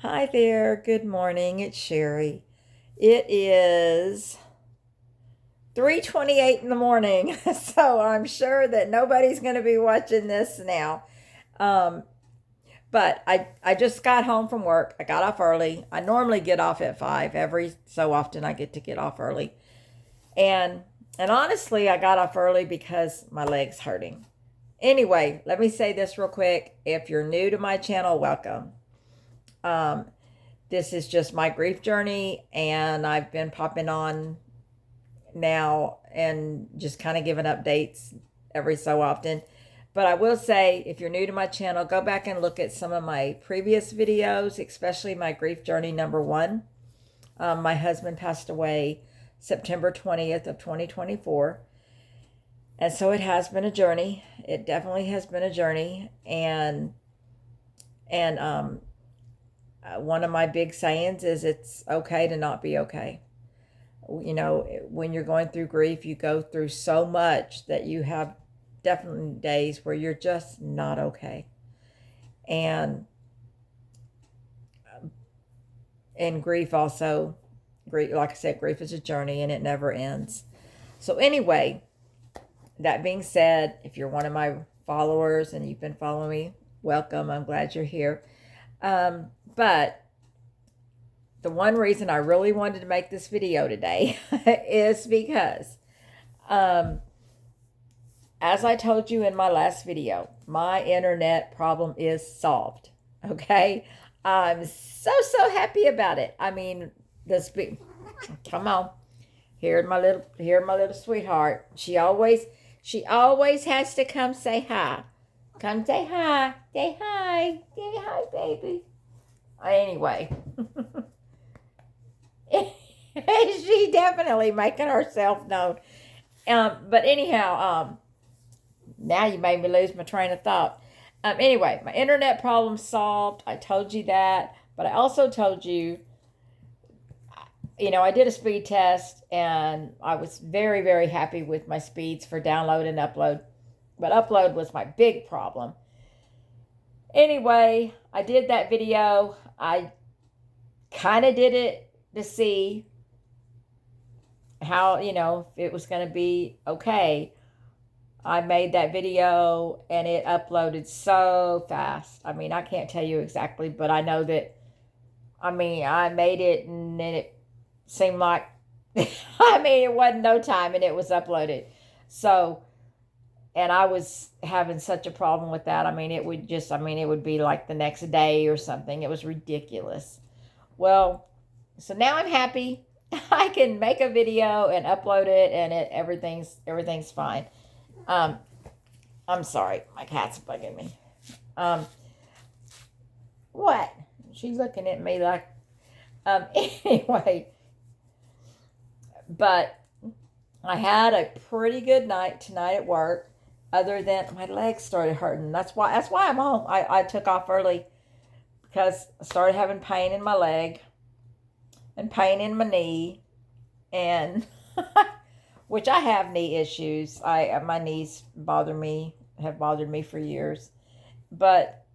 Hi there. Good morning. It's Sherry. It is 3:28 in the morning. So I'm sure that nobody's going to be watching this now. Um, but I just got home from work. I got off early. I normally get off at 5. Every so often I get to get off early. And and honestly, I got off early because my leg's hurting. Anyway, let me say this real quick. If you're new to my channel, welcome. Um, this is just my grief journey, and I've been popping on now and just kind of giving updates every so often. But I will say, if you're new to my channel, go back and look at some of my previous videos, especially my grief journey number 1. My husband passed away September 20th of 2024. And so it has been a journey. It definitely has been a journey. And one of my big sayings is it's okay to not be okay. You know, when you're going through grief, you go through so much that you have definitely days where you're just not okay. And grief also, grief, like I said, grief is a journey and it never ends. So anyway, that being said, if you're one of my followers and you've been following me, welcome. I'm glad you're here. But the one reason I really wanted to make this video today is because, as I told you in my last video, my internet problem is solved. Okay, I'm so happy about it. I mean, come on, here my little sweetheart. She always has to come say hi. Come say hi, baby. Anyway. She definitely making herself known. But anyhow, now you made me lose my train of thought. Anyway, my internet problem solved. I told you that, but I also told you, I did a speed test and I was very happy with my speeds for download and upload, but upload was my big problem. Anyway, I did that video. I kind of did it to see how, if it was going to be okay. I made that video and it uploaded so fast. I mean, I can't tell you exactly, but I know that, I made it and then it seemed like, it wasn't no time and it was uploaded. So, and I was having such a problem with that. It would be like the next day or something. It was ridiculous. Well, so now I'm happy. I can make a video and upload it, and everything's fine. I'm sorry, my cat's bugging me. What? She's looking at me like. Anyway, but I had a pretty good night tonight at work. Other than my legs started hurting. That's why I'm home. I took off early because I started having pain in my leg and pain in my knee, and which I have knee issues. My knees have bothered me for years. But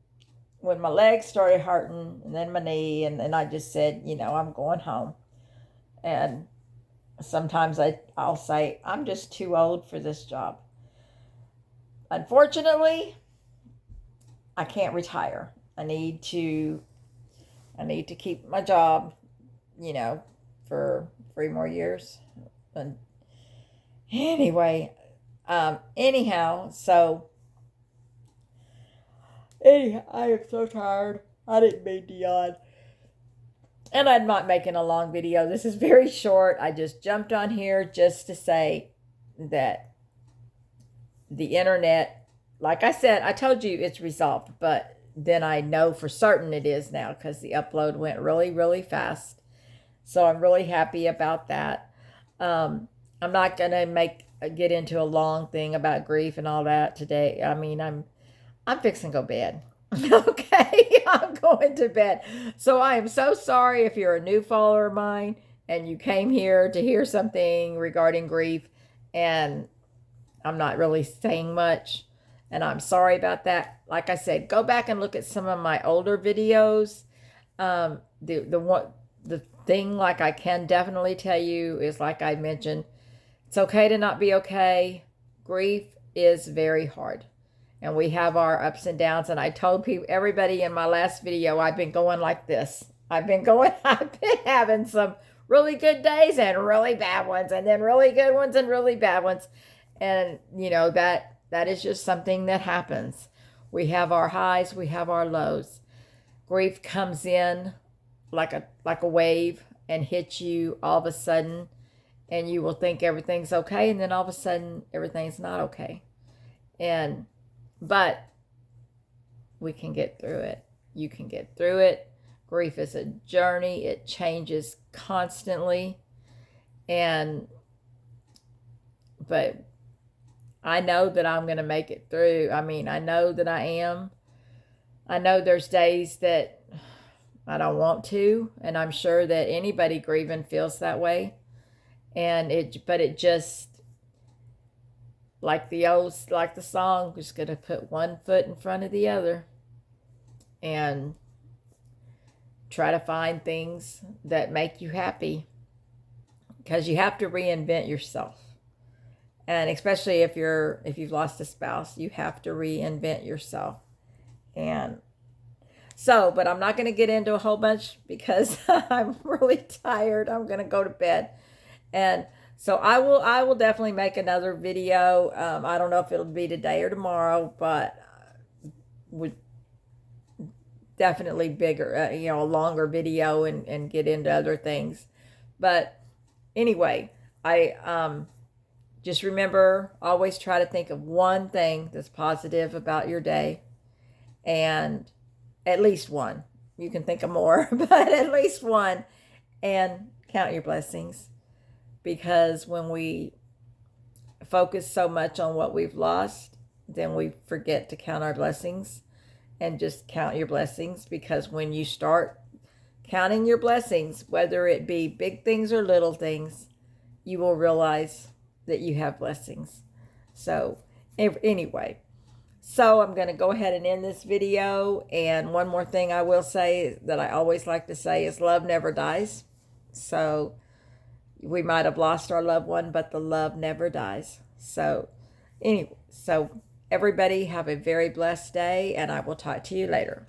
when my legs started hurting and then my knee, and then I just said, I'm going home. And sometimes I'll say, I'm just too old for this job. Unfortunately, I can't retire. I need to keep my job, for 3 more years. And anyway, anyhow, I am so tired. I didn't mean to yawn. And I'm not making a long video. This is very short. I just jumped on here just to say that the internet, like I said, I told you it's resolved, but then I know for certain it is now because the upload went really fast. So I'm really happy about that. I'm not gonna get into a long thing about grief and all that today. I'm fixing to go to bed. Okay, I'm going to bed. So I am so sorry if you're a new follower of mine and you came here to hear something regarding grief and I'm not really saying much, and I'm sorry about that. Like I said, go back and look at some of my older videos. The thing, like, I can definitely tell you is, like I mentioned, it's okay to not be okay. Grief is very hard, and we have our ups and downs. And I told everybody in my last video, I've been going like this. I've been having some really good days and really bad ones, and then really good ones and really bad ones. And that is just something that happens. We have our highs, we have our lows. Grief comes in like a wave and hits you all of a sudden, and you will think everything's okay, and then all of a sudden everything's not okay. But we can get through it. You can get through it. Grief is a journey. It changes constantly. But I know that I'm going to make it through. I mean, I know that I am. I know there's days that I don't want to, and I'm sure that anybody grieving feels that way. But it just, like the song, just gonna put one foot in front of the other and try to find things that make you happy, because you have to reinvent yourself. And especially if you've lost a spouse, you have to reinvent yourself. And so, but I'm not going to get into a whole bunch because I'm really tired. I'm going to go to bed. And so I will definitely make another video. I don't know if it'll be today or tomorrow, but would definitely bigger, a longer video and get into other things. But anyway, I just remember, always try to think of one thing that's positive about your day, and at least one. You can think of more, but at least one, and count your blessings. Because when we focus so much on what we've lost, then we forget to count our blessings. And just count your blessings, because when you start counting your blessings, whether it be big things or little things, you will realize that you have blessings. So anyway, so I'm going to go ahead and end this video. And one more thing I will say that I always like to say is love never dies. So we might have lost our loved one, but the love never dies. So anyway, so everybody have a very blessed day, and I will talk to you later.